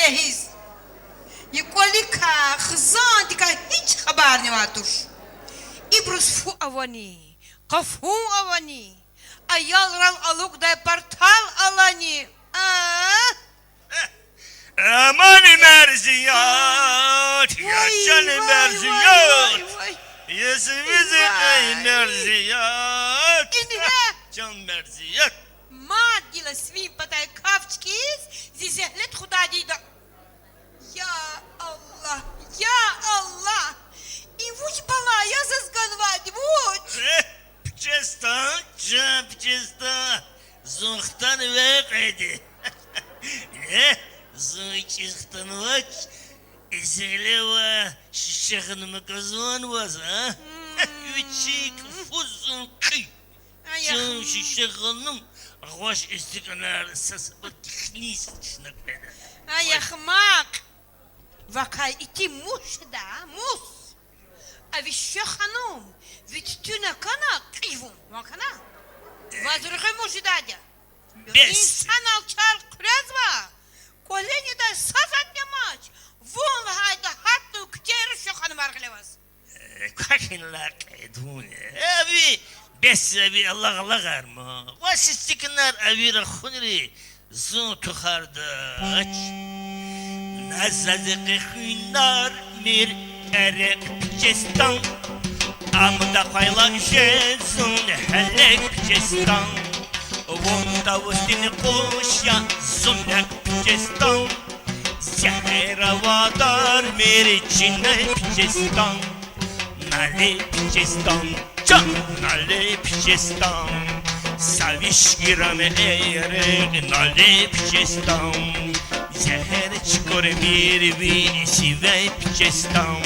جهز يقول لك خزان ديك هيك خبرني واتوش إبرز فو أواني قفو أواني أيال رال ألوك دا برتال ألاني Aman merziyat, yaşan merziyat, yüzümüzü merziyat, can merziyat. ما ديلا سوي بتاع كافشكيز زي زهلت خدا ديدا يا الله يا الله إيوش بلا يا ززغن وادي ووش Pçestan, can pçestan, zuhtan veqedi. Zuhtan vaç, izele va şişeğin mekazon vaz ha. Üçik fuzun kıy. Can şişeğinin غواش استقنار سس بتخنيس شنقنا يا خماق وكاي إتي موش دا موس أبي الشخنوم ويتتونا كنا قيفون وكنا وازرقي موش دادا بس إنسان الچار قرازوا كوليني دا سازت نماش وون هايدا حتو كتير الشخن مرغلواز كاكين لاقيدون أبي بس أبي الله الله غرما واش استقنار أبي رخونري زون تخارداش نزدق خينار مير أرق بجستان أمدا خيلا جزون حلق بجستان ومدا وستين قوشيا زونك بجستان زهر وادار مير جنة بجستان نالي بجستان نالي بجستان سويش گیرم ایرق نالي بجستان زهر چکر میروی شیوه بجستان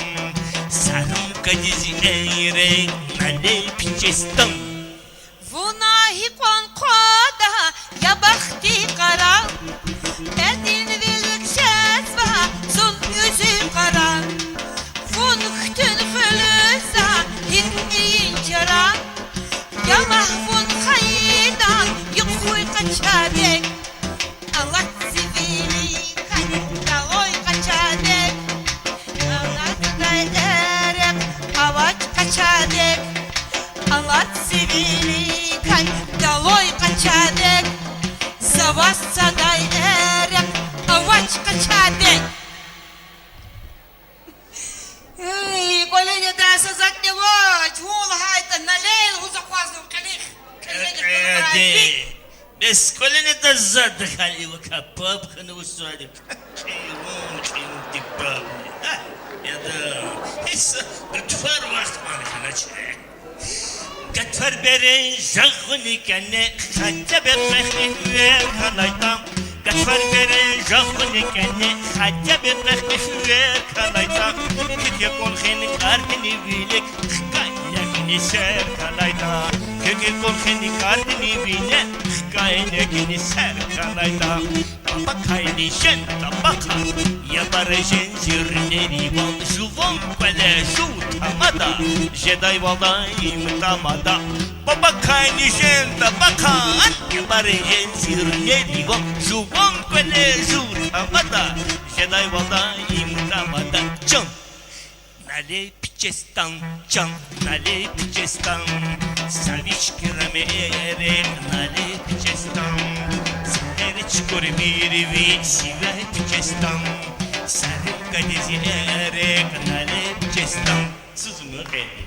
سلام کدیزی ایرق نالي بجستان وناهي قون قادا يا بختي قرا بدين ويلك شزبا سن yüzü قرا فون ختن خلصا هن جرا يا محفون خيدا يقوي قشادك الله سيفيلي كان دلوي قشادك الله تدايرك أواج قشادك الله سيفيلي كان دلوي قشادك زواج تدايرك أواج قشادك قولي دا سزتني واج هو هايدا نليل هو زقوازنو كليخ بس كلنا تزاد خالي وكباب خنو السعودي كيمون دباب يا دا هسه قطفر وقت ما نخلص قطفر بري جغني كان خجة برخي وكلايتام قطفر بري جغني كان خجة برخي وكلايتام كيف يكون خين كارتني بيلك خكاينك نسير كلايتام كيف يكون خين كارتني بيلك خكاينك نسير كلايتام Bakayni jen tabaka yabarjen zirneri val juvan pele jutamada jeday valayım tamada babakayni jen tabaka yabarjen zirneri val juvan pele jutamada jeday valayım tamada can nale pichestan can nale pichestan saviş kirame erek nale pichestan Çukur mirvi şive püçestan Sarı kadizi erek nale püçestan Suzunu geldi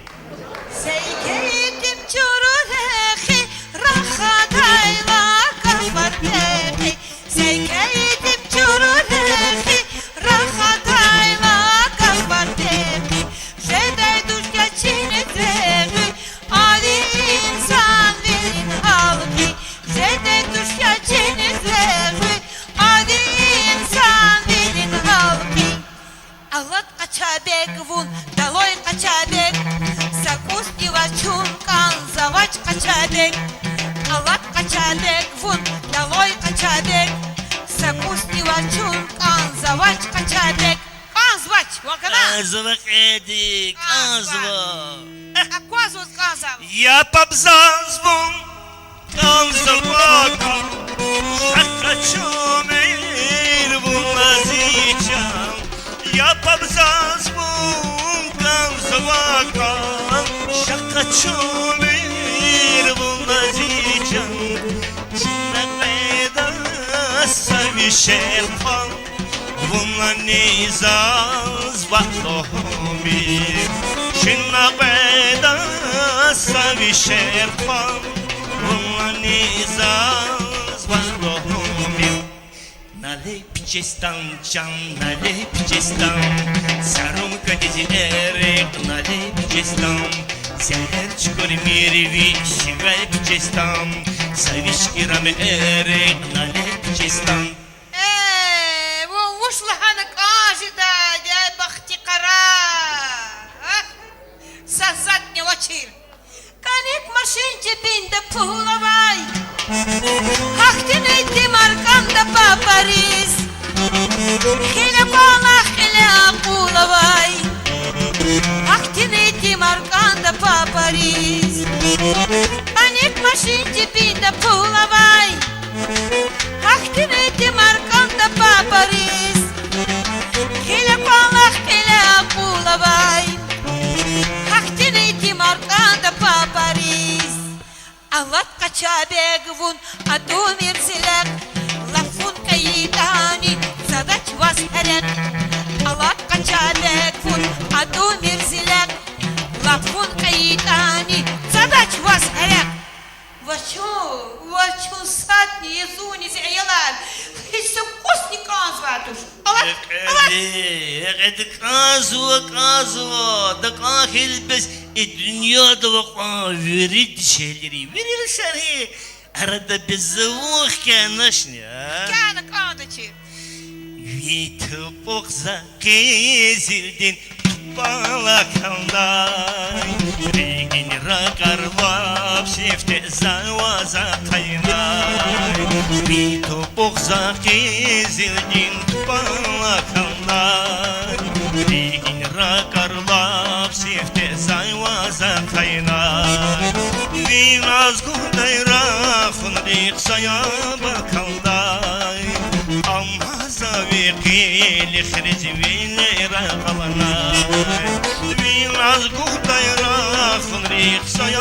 Seykedim çururehi Rahadayla kafartehi Seykedim çururehi Rahadayla kafartehi Jedey duş geçini trehi Ali insan verin halki Jedey duş geçini Allah kaçabek vun, daloy kaçabek Sakuz divachun kan zavaç kaçabek Allah kaçabek vun, daloy kaçabek Sakuz divachun kan zavaç kaçabek Kan zavaç, vakana Kan zavaç edi, kan zavaç Akvazuz kan zavaç Yapab zazvun, kan zavaç Şaka çömeyir bu mazi чумир вулазичан Чинакайда савишерпан Вуланиза зватохоми Чинакайда савишерпан Вуланиза зватохоми Налей пчестан, чан, налей пчестан Сарумка дезерек, налей пчестан Сяхер чукор мирви, сигай пчестан Савишки раме эрек, налей пчестан وش لهانك آجدا يا بختي قرار سازتني وچير كانك ماشينتي بين دا پولواي Haktini markanda paparis Hele kola hele akulavay Haktini markanda paparis Panik maşinti binda pulavay Haktini markanda paparis Hele kola hele akulavay Haktini markanda paparis Allah качабеговун, а то мерзелек, лафун каидани, задать вас эрек. Allah качабеговун, а то мерзелек, лафун каидани, задать вас эрек. Вачу сатни, езуни, зеялар, hiç вкусный казватуш. Казва, да кахил без и dünyada vakma verir şeyleri, verir seni. Arada bir zavuk kanaşni. Kana kandaçı. Vitupuk zakizildin balakanday. Regin rakar vap şefte zavaza kaynay. Vitupuk zakizildin balakanday. Regin rakar vap şefte zavaza kaynay. Biraz gudayra fındık saya bakanday. Amma zaviqili khrizvili raqalanay. Biraz gudayra fındık saya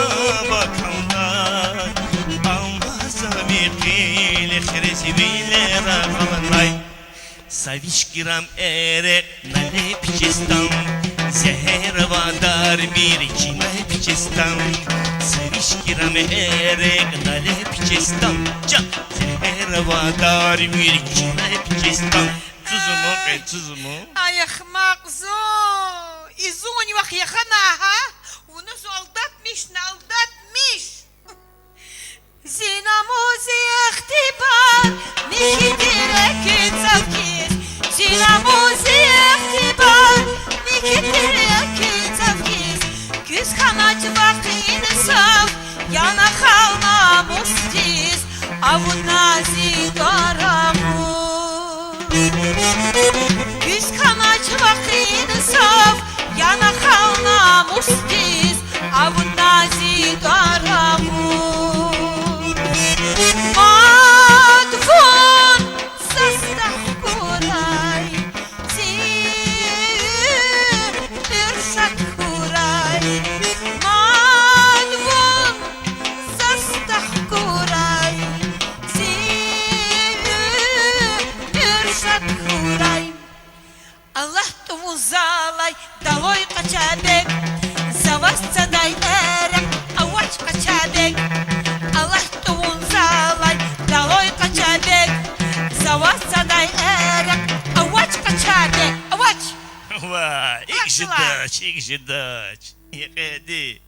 bakanday. Amma zaviqili khrizvili raqalanay. Savishkiram erek nalepchistam Zeher vadar bir kinepchistam Savishkiram erek nalepchistam Can zeher vadar bir kinepchistam Tuzumu tuzumu Ayakmak zo. İzuni vak yakanaha. Onu aldatmış, aldatmış. Zinamuzi ihtibar, mikidirek zavkiz. Zinamuzi ihtibar, mikidirek zavkiz. Küz kanacı vakini sav, yana kalma mustiz. Avun nazi garamuz. Küz kanacı vakini sav, yana kalma mustiz. Avun nazi garamuz. Madfun sastahkuray Irşat kuray Madfun sastahkuray Irşat kuray Allah tuvuzalay Daloy kaçabek Zavas saday erek Avaç kaçabek Allah tuvuzalay Daloy kaçabek Zavas saday erek Avaç kaçabek Avaç Ва, их же дач, еди.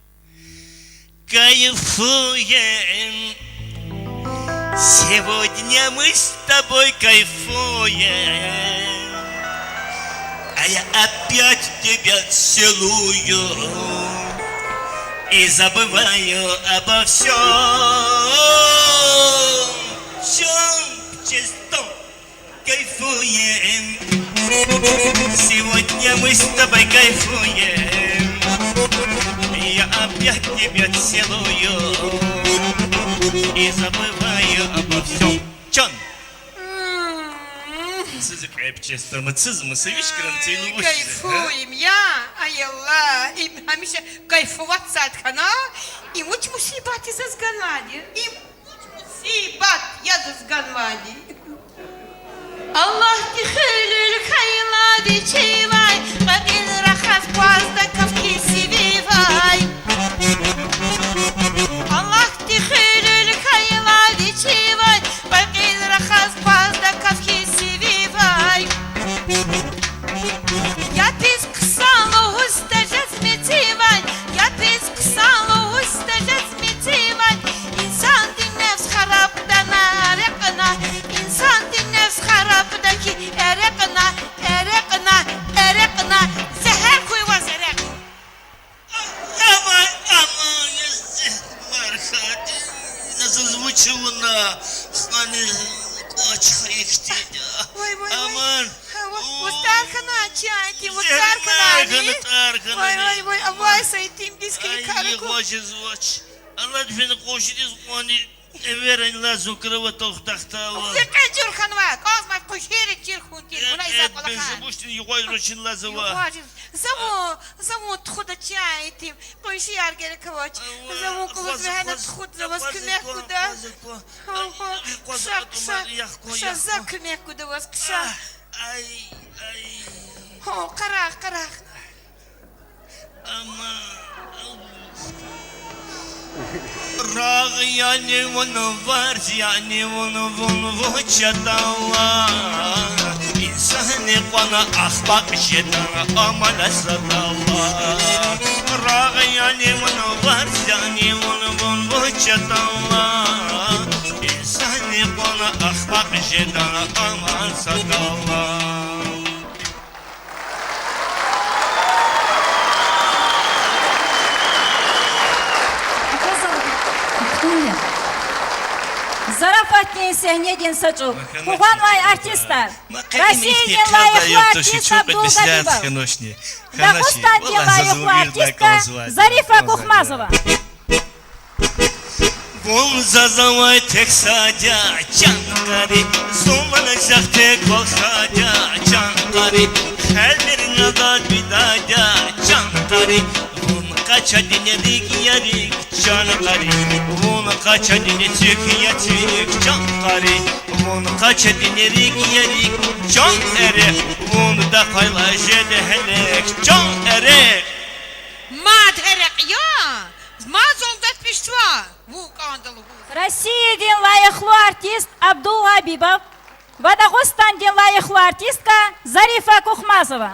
Кайфуем. Сегодня мы с тобой кайфуем. А я опять тебя целую и забываю обо всем. Чем чисто кайфуем. Сегодня мы с тобой кайфуем. Я опять тебя целую и забываю обо всем. Чон? Siz кайфчестамыцыз мысы вишкран целую. Кайфуем я, ай Аллах, и hamisha кайфовать садхана, и муч мусибат из азганвали, и муч мусибат я азганвали. Allah dixilül kayla biçivay, qadil raxas bazda kafkisi vivay. Allah dixilül kayla biçivay, qadil raxas bazda kafkisi vivay. Ya biz kısalı usta cezmetivay, ya biz kısalı usta cezmetivay. İnsan dinlevs haraptan arıqına, insan dinlevs harapdaki arıqına, arıqına, arıqına. Zehir koyva zehir. Aman Мархат, nasıl звучуна, hani açık ekti. Aman. Востаркана чайти, Tarkanı. Вай, авай сайтим дискали караку. Хоче звуч. Allah beni koşuyoruz onu veren lazım kırıva tohtaqtava. Зекай джурханва, казмай кошери джирхунтир, бунай запалахан. Ben bu yukarı için lazım. Заму тхуда чайтим, кошияр герекавач. Заму кулузвехана тхуд завас кумек куда. Кша за кумек куда вас кша. Ay. Карах. Ama Rağ yani onu var yani onu çatala İnsanı bana ahbak şeytana amala satala Rağ yani onu var yani onu çatala İnsanı bana ahbak şeytana amala satala Зарафатнее Сягнедин Сачук. Куханвай артистар. Россияден лайыклы артист Абдул Габибов. Дагыстанден лайыклы артистка Зарифа Кухмазова. Вон зазавай tek saca Çankari Zullanacak tek ol saca Çankari Her birine da bir daca Çankari Vun kaça dinedik yarik Çankari Vun kaça dinetik yatik Çankari Vun kaça dinerik yarik Çankari Vun da paylaş edehelek Çankari Мад herek ya. Мад солдат пиштва. Ву кандалу. Россияден лайыклы артист Абдул Габибов. Дагыстанден лайыклы артистка Зарифа Кухмазова.